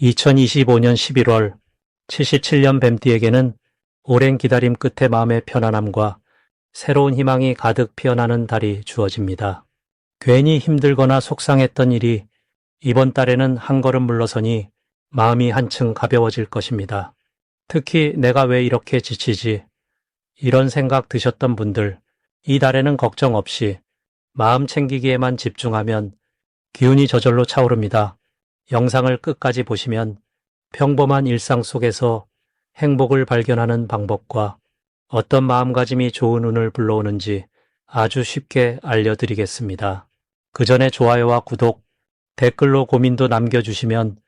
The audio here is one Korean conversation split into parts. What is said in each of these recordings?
2025년 11월 77년 뱀띠에게는 오랜 기다림 끝에 마음의 편안함과 새로운 희망이 가득 피어나는 달이 주어집니다. 괜히 힘들거나 속상했던 일이 이번 달에는 한 걸음 물러서니 마음이 한층 가벼워질 것입니다. 특히 내가 왜 이렇게 지치지? 이런 생각 드셨던 분들, 이 달에는 걱정 없이 마음 챙기기에만 집중하면 기운이 저절로 차오릅니다. 영상을 끝까지 보시면 평범한 일상 속에서 행복을 발견하는 방법과 어떤 마음가짐이 좋은 운을 불러오는지 아주 쉽게 알려드리겠습니다. 그 전에 좋아요와 구독, 댓글로 고민도 남겨주시면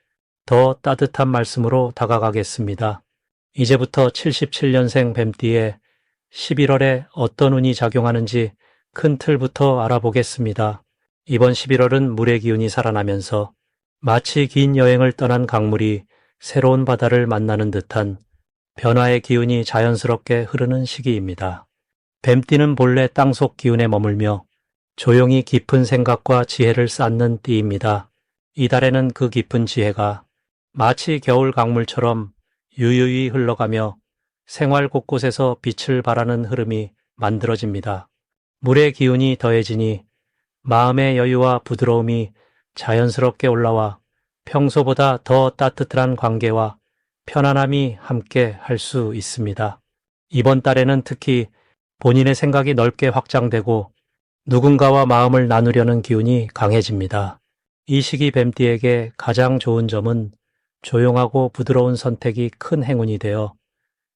더 따뜻한 말씀으로 다가가겠습니다. 이제부터 77년생 뱀띠의 11월에 어떤 운이 작용하는지 큰 틀부터 알아보겠습니다. 이번 11월은 물의 기운이 살아나면서 마치 긴 여행을 떠난 강물이 새로운 바다를 만나는 듯한 변화의 기운이 자연스럽게 흐르는 시기입니다. 뱀띠는 본래 땅속 기운에 머물며 조용히 깊은 생각과 지혜를 쌓는 띠입니다. 이달에는 그 깊은 지혜가 마치 겨울 강물처럼 유유히 흘러가며 생활 곳곳에서 빛을 발하는 흐름이 만들어집니다. 물의 기운이 더해지니 마음의 여유와 부드러움이 자연스럽게 올라와 평소보다 더 따뜻한 관계와 편안함이 함께 할 수 있습니다. 이번 달에는 특히 본인의 생각이 넓게 확장되고 누군가와 마음을 나누려는 기운이 강해집니다. 이 시기 뱀띠에게 가장 좋은 점은 조용하고 부드러운 선택이 큰 행운이 되어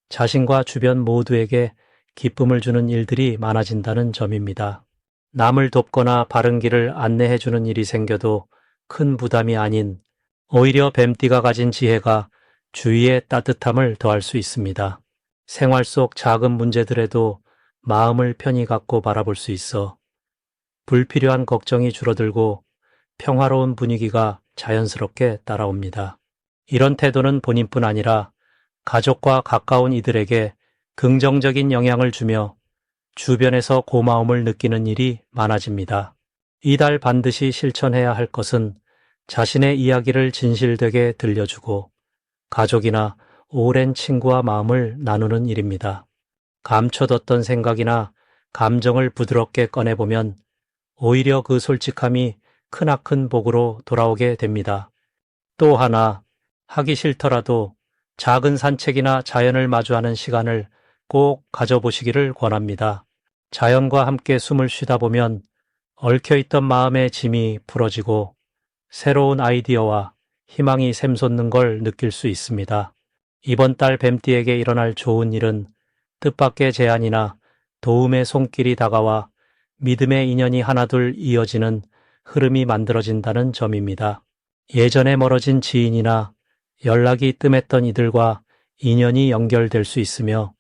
자신과 주변 모두에게 기쁨을 주는 일들이 많아진다는 점입니다. 남을 돕거나 바른 길을 안내해주는 일이 생겨도 큰 부담이 아닌 오히려 뱀띠가 가진 지혜가 주위에 따뜻함을 더할 수 있습니다. 생활 속 작은 문제들에도 마음을 편히 갖고 바라볼 수 있어 불필요한 걱정이 줄어들고 평화로운 분위기가 자연스럽게 따라옵니다. 이런 태도는 본인뿐 아니라 가족과 가까운 이들에게 긍정적인 영향을 주며 주변에서 고마움을 느끼는 일이 많아집니다. 이달 반드시 실천해야 할 것은 자신의 이야기를 진실되게 들려주고 가족이나 오랜 친구와 마음을 나누는 일입니다. 감춰뒀던 생각이나 감정을 부드럽게 꺼내보면 오히려 그 솔직함이 크나큰 복으로 돌아오게 됩니다. 또 하나, 하기 싫더라도 작은 산책이나 자연을 마주하는 시간을 꼭 가져보시기를 권합니다. 자연과 함께 숨을 쉬다 보면 얽혀있던 마음의 짐이 풀어지고 새로운 아이디어와 희망이 샘솟는 걸 느낄 수 있습니다. 이번 달 뱀띠에게 일어날 좋은 일은 뜻밖의 제안이나 도움의 손길이 다가와 믿음의 인연이 하나둘 이어지는 흐름이 만들어진다는 점입니다. 예전에 멀어진 지인이나 연락이 뜸했던 이들과 인연이 연결될 수 있으며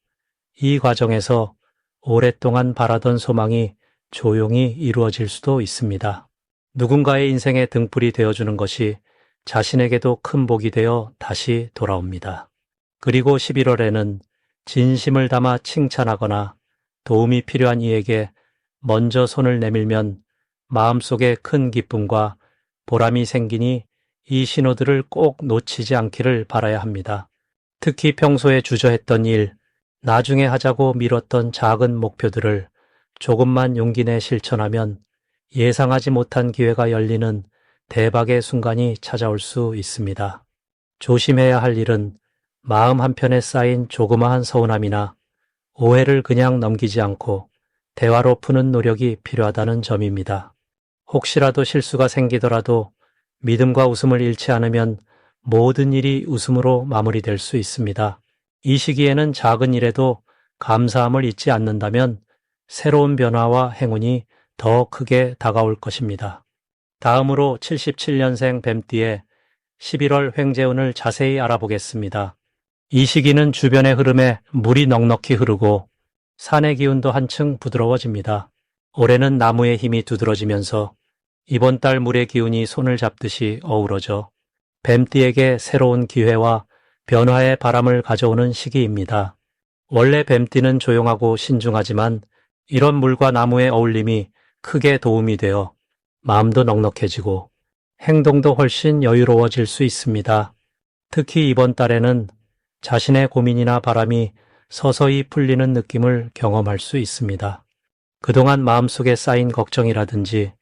이 과정에서 오랫동안 바라던 소망이 조용히 이루어질 수도 있습니다. 누군가의 인생의 등불이 되어주는 것이 자신에게도 큰 복이 되어 다시 돌아옵니다. 그리고 11월에는 진심을 담아 칭찬하거나 도움이 필요한 이에게 먼저 손을 내밀면 마음속에 큰 기쁨과 보람이 생기니 이 신호들을 꼭 놓치지 않기를 바라야 합니다. 특히 평소에 주저했던 일, 나중에 하자고 미뤘던 작은 목표들을 조금만 용기 내 실천하면 예상하지 못한 기회가 열리는 대박의 순간이 찾아올 수 있습니다. 조심해야 할 일은 마음 한편에 쌓인 조그마한 서운함이나 오해를 그냥 넘기지 않고 대화로 푸는 노력이 필요하다는 점입니다. 혹시라도 실수가 생기더라도 믿음과 웃음을 잃지 않으면 모든 일이 웃음으로 마무리될 수 있습니다. 이 시기에는 작은 일에도 감사함을 잊지 않는다면 새로운 변화와 행운이 더 크게 다가올 것입니다. 다음으로 77년생 뱀띠의 11월 횡재운을 자세히 알아보겠습니다. 이 시기는 주변의 흐름에 물이 넉넉히 흐르고 산의 기운도 한층 부드러워집니다. 올해는 나무의 힘이 두드러지면서 이번 달 물의 기운이 손을 잡듯이 어우러져 뱀띠에게 새로운 기회와 변화의 바람을 가져오는 시기입니다. 원래 뱀띠는 조용하고 신중하지만 이런 물과 나무의 어울림이 크게 도움이 되어 마음도 넉넉해지고 행동도 훨씬 여유로워질 수 있습니다. 특히 이번 달에는 자신의 고민이나 바람이 서서히 풀리는 느낌을 경험할 수 있습니다. 그동안 마음속에 쌓인 걱정이라든지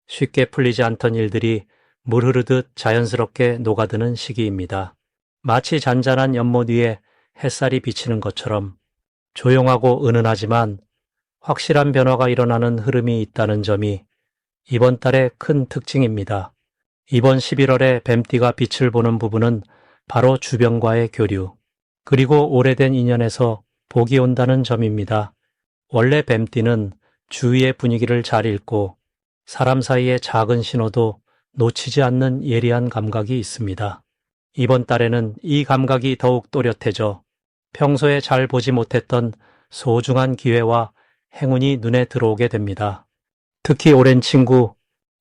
쉽게 풀리지 않던 일들이 물 흐르듯 자연스럽게 녹아드는 시기입니다. 마치 잔잔한 연못 위에 햇살이 비치는 것처럼 조용하고 은은하지만 확실한 변화가 일어나는 흐름이 있다는 점이 이번 달의 큰 특징입니다. 이번 11월에 뱀띠가 빛을 보는 부분은 바로 주변과의 교류, 그리고 오래된 인연에서 복이 온다는 점입니다. 원래 뱀띠는 주위의 분위기를 잘 읽고 사람 사이의 작은 신호도 놓치지 않는 예리한 감각이 있습니다. 이번 달에는 이 감각이 더욱 또렷해져 평소에 잘 보지 못했던 소중한 기회와 행운이 눈에 들어오게 됩니다. 특히 오랜 친구,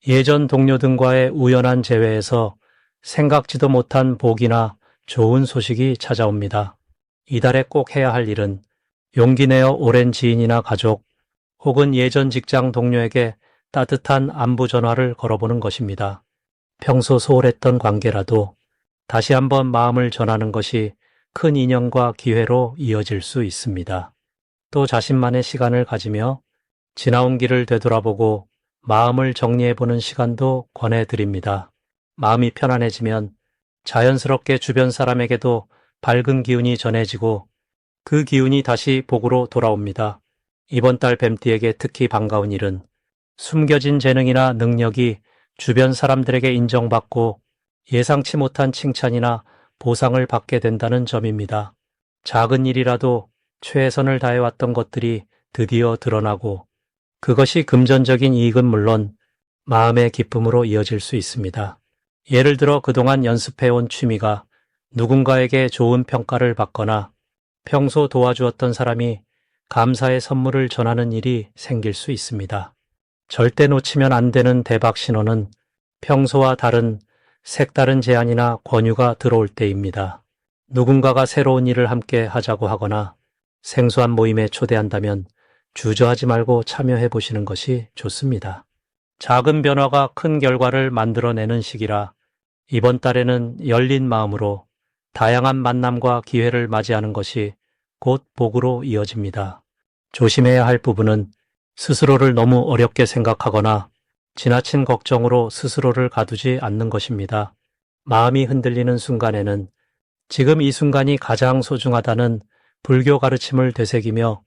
예전 동료 등과의 우연한 재회에서 생각지도 못한 복이나 좋은 소식이 찾아옵니다. 이달에 꼭 해야 할 일은 용기 내어 오랜 지인이나 가족 혹은 예전 직장 동료에게 따뜻한 안부 전화를 걸어보는 것입니다. 평소 소홀했던 관계라도 다시 한번 마음을 전하는 것이 큰 인연과 기회로 이어질 수 있습니다. 또 자신만의 시간을 가지며 지나온 길을 되돌아보고 마음을 정리해보는 시간도 권해드립니다. 마음이 편안해지면 자연스럽게 주변 사람에게도 밝은 기운이 전해지고 그 기운이 다시 복으로 돌아옵니다. 이번 달 뱀띠에게 특히 반가운 일은 숨겨진 재능이나 능력이 주변 사람들에게 인정받고 예상치 못한 칭찬이나 보상을 받게 된다는 점입니다. 작은 일이라도 최선을 다해왔던 것들이 드디어 드러나고 그것이 금전적인 이익은 물론 마음의 기쁨으로 이어질 수 있습니다. 예를 들어 그동안 연습해온 취미가 누군가에게 좋은 평가를 받거나 평소 도와주었던 사람이 감사의 선물을 전하는 일이 생길 수 있습니다. 절대 놓치면 안 되는 대박 신호는 평소와 다른 색다른 제안이나 권유가 들어올 때입니다. 누군가가 새로운 일을 함께 하자고 하거나 생소한 모임에 초대한다면 주저하지 말고 참여해 보시는 것이 좋습니다. 작은 변화가 큰 결과를 만들어내는 시기라 이번 달에는 열린 마음으로 다양한 만남과 기회를 맞이하는 것이 곧 복으로 이어집니다. 조심해야 할 부분은 스스로를 너무 어렵게 생각하거나 지나친 걱정으로 스스로를 가두지 않는 것입니다. 마음이 흔들리는 순간에는 지금 이 순간이 가장 소중하다는 불교 가르침을 되새기며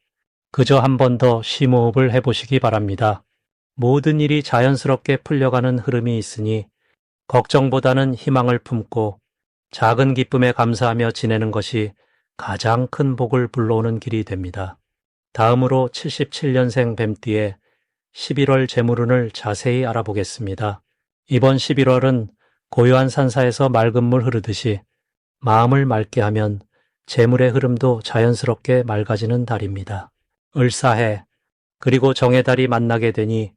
그저 한 번 더 심호흡을 해보시기 바랍니다. 모든 일이 자연스럽게 풀려가는 흐름이 있으니 걱정보다는 희망을 품고 작은 기쁨에 감사하며 지내는 것이 가장 큰 복을 불러오는 길이 됩니다. 다음으로 77년생 뱀띠의 11월 재물운을 자세히 알아보겠습니다. 이번 11월은 고요한 산사에서 맑은 물 흐르듯이 마음을 맑게 하면 재물의 흐름도 자연스럽게 맑아지는 달입니다. 을사해 그리고 정의 달이 만나게 되니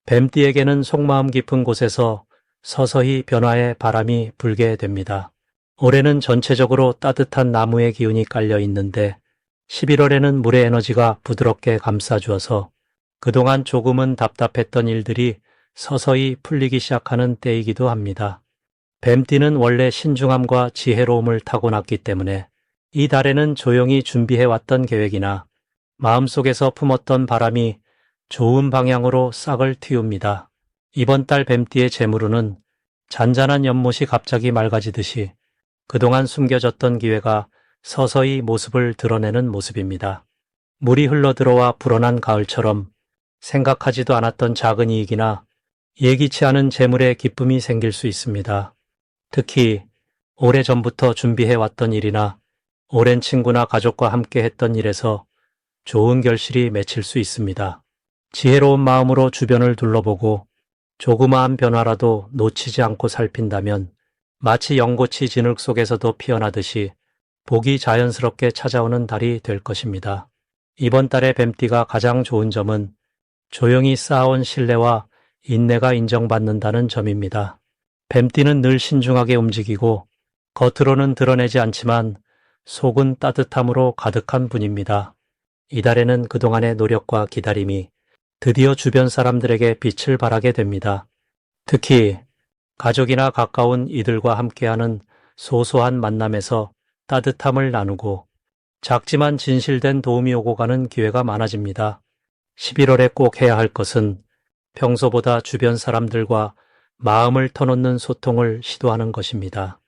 뱀띠에게는 속마음 깊은 곳에서 서서히 변화의 바람이 불게 됩니다. 올해는 전체적으로 따뜻한 나무의 기운이 깔려 있는데 11월에는 물의 에너지가 부드럽게 감싸주어서 그동안 조금은 답답했던 일들이 서서히 풀리기 시작하는 때이기도 합니다. 뱀띠는 원래 신중함과 지혜로움을 타고났기 때문에 이 달에는 조용히 준비해왔던 계획이나 마음속에서 품었던 바람이 좋은 방향으로 싹을 틔웁니다. 이번 달 뱀띠의 재물운은 잔잔한 연못이 갑자기 맑아지듯이 그동안 숨겨졌던 기회가 서서히 모습을 드러내는 모습입니다. 물이 흘러들어와 불어난 가을처럼 생각하지도 않았던 작은 이익이나 예기치 않은 재물의 기쁨이 생길 수 있습니다. 특히 오래전부터 준비해왔던 일이나 오랜 친구나 가족과 함께 했던 일에서 좋은 결실이 맺힐 수 있습니다. 지혜로운 마음으로 주변을 둘러보고 조그마한 변화라도 놓치지 않고 살핀다면 마치 연꽃이 진흙 속에서도 피어나듯이 복이 자연스럽게 찾아오는 달이 될 것입니다. 이번 달의 뱀띠가 가장 좋은 점은 조용히 쌓아온 신뢰와 인내가 인정받는다는 점입니다. 뱀띠는 늘 신중하게 움직이고 겉으로는 드러내지 않지만 속은 따뜻함으로 가득한 분입니다. 이달에는 그동안의 노력과 기다림이 드디어 주변 사람들에게 빛을 발하게 됩니다. 특히 가족이나 가까운 이들과 함께하는 소소한 만남에서 따뜻함을 나누고 작지만 진실된 도움이 오고 가는 기회가 많아집니다. 11월에 꼭 해야 할 것은 평소보다 주변 사람들과 마음을 터놓는 소통을 시도하는 것입니다.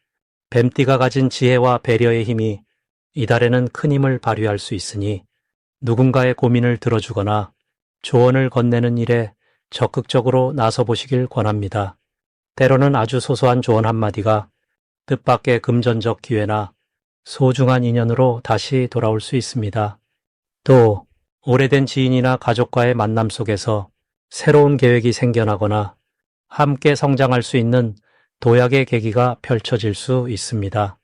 뱀띠가 가진 지혜와 배려의 힘이 이달에는 큰 힘을 발휘할 수 있으니 누군가의 고민을 들어주거나 조언을 건네는 일에 적극적으로 나서보시길 권합니다. 때로는 아주 소소한 조언 한마디가 뜻밖의 금전적 기회나 소중한 인연으로 다시 돌아올 수 있습니다. 또 오래된 지인이나 가족과의 만남 속에서 새로운 계획이 생겨나거나 함께 성장할 수 있는 도약의 계기가 펼쳐질 수 있습니다.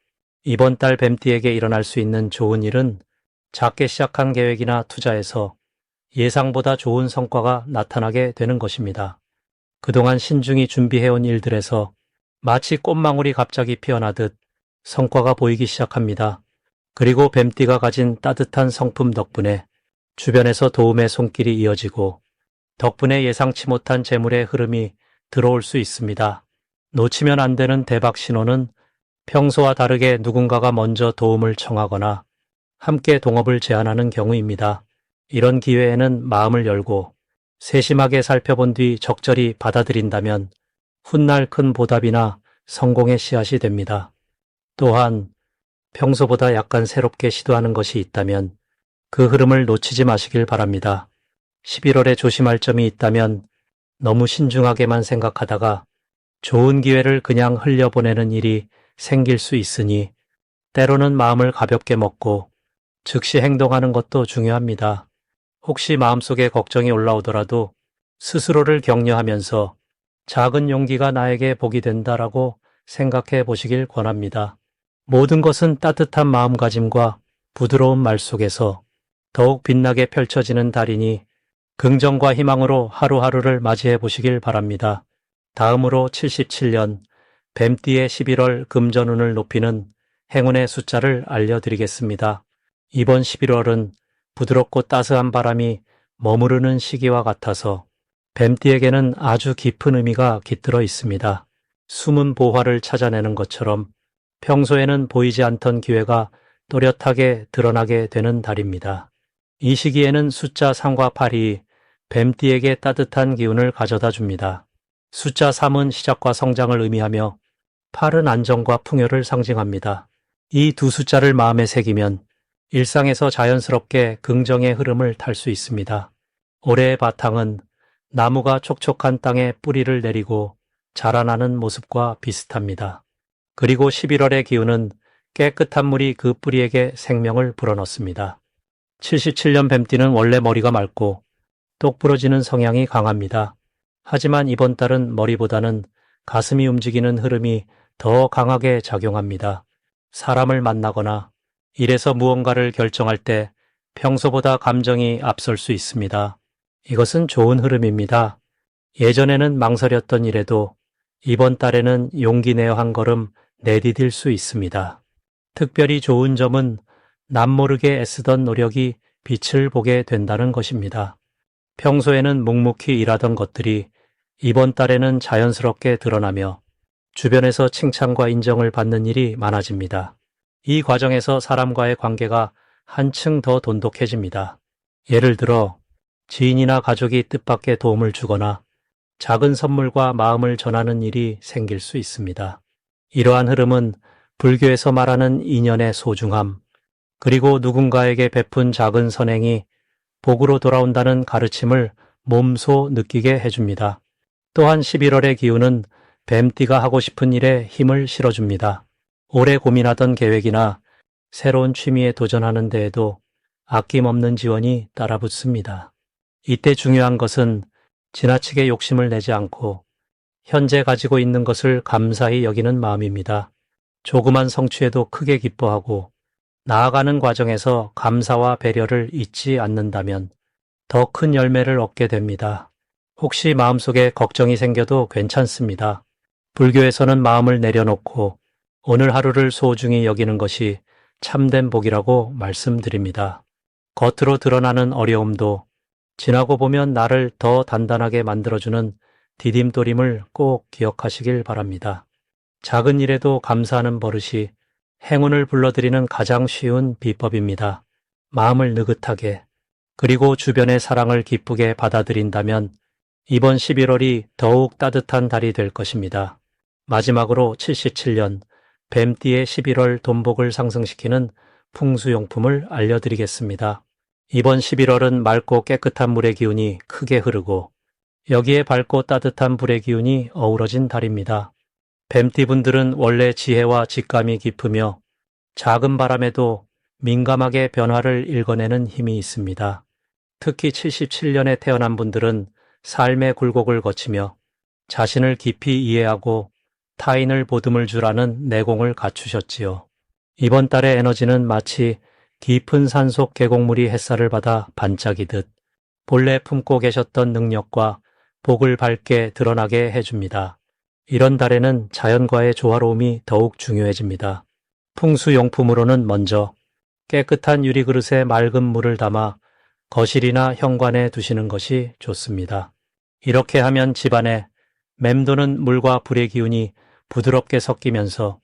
이번 달 뱀띠에게 일어날 수 있는 좋은 일은 작게 시작한 계획이나 투자에서 예상보다 좋은 성과가 나타나게 되는 것입니다. 그동안 신중히 준비해온 일들에서 마치 꽃망울이 갑자기 피어나듯 성과가 보이기 시작합니다. 그리고 뱀띠가 가진 따뜻한 성품 덕분에 주변에서 도움의 손길이 이어지고 덕분에 예상치 못한 재물의 흐름이 들어올 수 있습니다. 놓치면 안 되는 대박 신호는 평소와 다르게 누군가가 먼저 도움을 청하거나 함께 동업을 제안하는 경우입니다. 이런 기회에는 마음을 열고 세심하게 살펴본 뒤 적절히 받아들인다면 훗날 큰 보답이나 성공의 씨앗이 됩니다. 또한 평소보다 약간 새롭게 시도하는 것이 있다면 그 흐름을 놓치지 마시길 바랍니다. 11월에 조심할 점이 있다면 너무 신중하게만 생각하다가 좋은 기회를 그냥 흘려보내는 일이 생길 수 있으니 때로는 마음을 가볍게 먹고 즉시 행동하는 것도 중요합니다. 혹시 마음속에 걱정이 올라오더라도 스스로를 격려하면서 작은 용기가 나에게 복이 된다라고 생각해 보시길 권합니다. 모든 것은 따뜻한 마음가짐과 부드러운 말 속에서 더욱 빛나게 펼쳐지는 달이니 긍정과 희망으로 하루하루를 맞이해 보시길 바랍니다. 다음으로 77년 뱀띠의 11월 금전운을 높이는 행운의 숫자를 알려드리겠습니다. 이번 11월은 부드럽고 따스한 바람이 머무르는 시기와 같아서 뱀띠에게는 아주 깊은 의미가 깃들어 있습니다. 숨은 보화를 찾아내는 것처럼 평소에는 보이지 않던 기회가 또렷하게 드러나게 되는 달입니다. 이 시기에는 숫자 3과 8이 뱀띠에게 따뜻한 기운을 가져다 줍니다. 숫자 3은 시작과 성장을 의미하며 8은 안정과 풍요를 상징합니다. 이 두 숫자를 마음에 새기면 일상에서 자연스럽게 긍정의 흐름을 탈 수 있습니다. 올해의 바탕은 나무가 촉촉한 땅에 뿌리를 내리고 자라나는 모습과 비슷합니다. 그리고 11월의 기운은 깨끗한 물이 그 뿌리에게 생명을 불어넣습니다. 77년 뱀띠는 원래 머리가 맑고 똑 부러지는 성향이 강합니다. 하지만 이번 달은 머리보다는 가슴이 움직이는 흐름이 더 강하게 작용합니다. 사람을 만나거나 일에서 무언가를 결정할 때 평소보다 감정이 앞설 수 있습니다. 이것은 좋은 흐름입니다. 예전에는 망설였던 일에도 이번 달에는 용기 내어 한 걸음 내디딜 수 있습니다. 특별히 좋은 점은 남모르게 애쓰던 노력이 빛을 보게 된다는 것입니다. 평소에는 묵묵히 일하던 것들이 이번 달에는 자연스럽게 드러나며 주변에서 칭찬과 인정을 받는 일이 많아집니다. 이 과정에서 사람과의 관계가 한층 더 돈독해집니다. 예를 들어 지인이나 가족이 뜻밖의 도움을 주거나 작은 선물과 마음을 전하는 일이 생길 수 있습니다. 이러한 흐름은 불교에서 말하는 인연의 소중함, 그리고 누군가에게 베푼 작은 선행이 복으로 돌아온다는 가르침을 몸소 느끼게 해줍니다. 또한 11월의 기운은 뱀띠가 하고 싶은 일에 힘을 실어줍니다. 오래 고민하던 계획이나 새로운 취미에 도전하는 데에도 아낌없는 지원이 따라붙습니다. 이때 중요한 것은 지나치게 욕심을 내지 않고 현재 가지고 있는 것을 감사히 여기는 마음입니다. 조그만 성취에도 크게 기뻐하고 나아가는 과정에서 감사와 배려를 잊지 않는다면 더 큰 열매를 얻게 됩니다. 혹시 마음속에 걱정이 생겨도 괜찮습니다. 불교에서는 마음을 내려놓고 오늘 하루를 소중히 여기는 것이 참된 복이라고 말씀드립니다. 겉으로 드러나는 어려움도 지나고 보면 나를 더 단단하게 만들어주는 디딤돌임을 꼭 기억하시길 바랍니다. 작은 일에도 감사하는 버릇이 행운을 불러들이는 가장 쉬운 비법입니다. 마음을 느긋하게 그리고 주변의 사랑을 기쁘게 받아들인다면 이번 11월이 더욱 따뜻한 달이 될 것입니다. 마지막으로 77년 뱀띠의 11월 돈복을 상승시키는 풍수용품을 알려드리겠습니다. 이번 11월은 맑고 깨끗한 물의 기운이 크게 흐르고 여기에 밝고 따뜻한 불의 기운이 어우러진 달입니다. 뱀띠분들은 원래 지혜와 직감이 깊으며 작은 바람에도 민감하게 변화를 읽어내는 힘이 있습니다. 특히 77년에 태어난 분들은 삶의 굴곡을 거치며 자신을 깊이 이해하고 타인을 보듬을 줄 아는 내공을 갖추셨지요. 이번 달의 에너지는 마치 깊은 산속 계곡물이 햇살을 받아 반짝이듯 본래 품고 계셨던 능력과 복을 밝게 드러나게 해줍니다. 이런 달에는 자연과의 조화로움이 더욱 중요해집니다. 풍수용품으로는 먼저 깨끗한 유리그릇에 맑은 물을 담아 거실이나 현관에 두시는 것이 좋습니다. 이렇게 하면 집안에 맴도는 물과 불의 기운이 부드럽게 섞이면서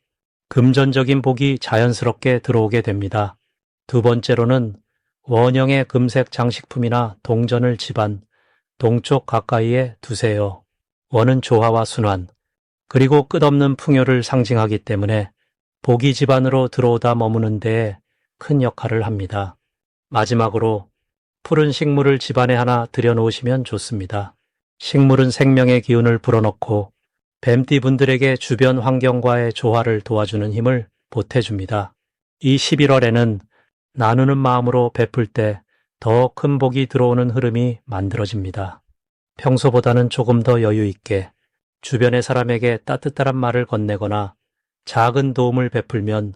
금전적인 복이 자연스럽게 들어오게 됩니다. 두 번째로는 원형의 금색 장식품이나 동전을 집안 동쪽 가까이에 두세요. 원은 조화와 순환, 그리고 끝없는 풍요를 상징하기 때문에 복이 집안으로 들어오다 머무는 데에 큰 역할을 합니다. 마지막으로 푸른 식물을 집안에 하나 들여놓으시면 좋습니다. 식물은 생명의 기운을 불어넣고 뱀띠분들에게 주변 환경과의 조화를 도와주는 힘을 보태줍니다. 이 11월에는 나누는 마음으로 베풀 때 더 큰 복이 들어오는 흐름이 만들어집니다. 평소보다는 조금 더 여유 있게 주변의 사람에게 따뜻한 말을 건네거나 작은 도움을 베풀면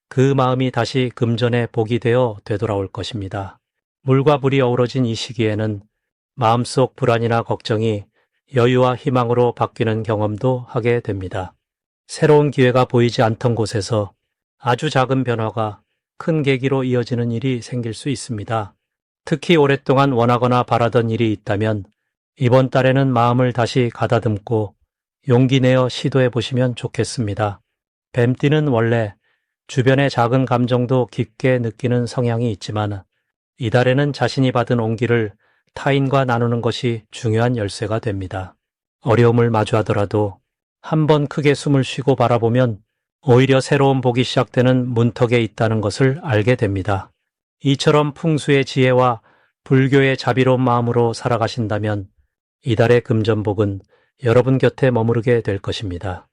그 마음이 다시 금전의 복이 되어 되돌아올 것입니다. 물과 불이 어우러진 이 시기에는 마음속 불안이나 걱정이 여유와 희망으로 바뀌는 경험도 하게 됩니다. 새로운 기회가 보이지 않던 곳에서 아주 작은 변화가 큰 계기로 이어지는 일이 생길 수 있습니다. 특히 오랫동안 원하거나 바라던 일이 있다면 이번 달에는 마음을 다시 가다듬고 용기 내어 시도해 보시면 좋겠습니다. 뱀띠는 원래 주변의 작은 감정도 깊게 느끼는 성향이 있지만 이달에는 자신이 받은 온기를 타인과 나누는 것이 중요한 열쇠가 됩니다. 어려움을 마주하더라도 한번 크게 숨을 쉬고 바라보면 오히려 새로운 복이 시작되는 문턱에 있다는 것을 알게 됩니다. 이처럼 풍수의 지혜와 불교의 자비로운 마음으로 살아가신다면 이달의 금전복은 여러분 곁에 머무르게 될 것입니다.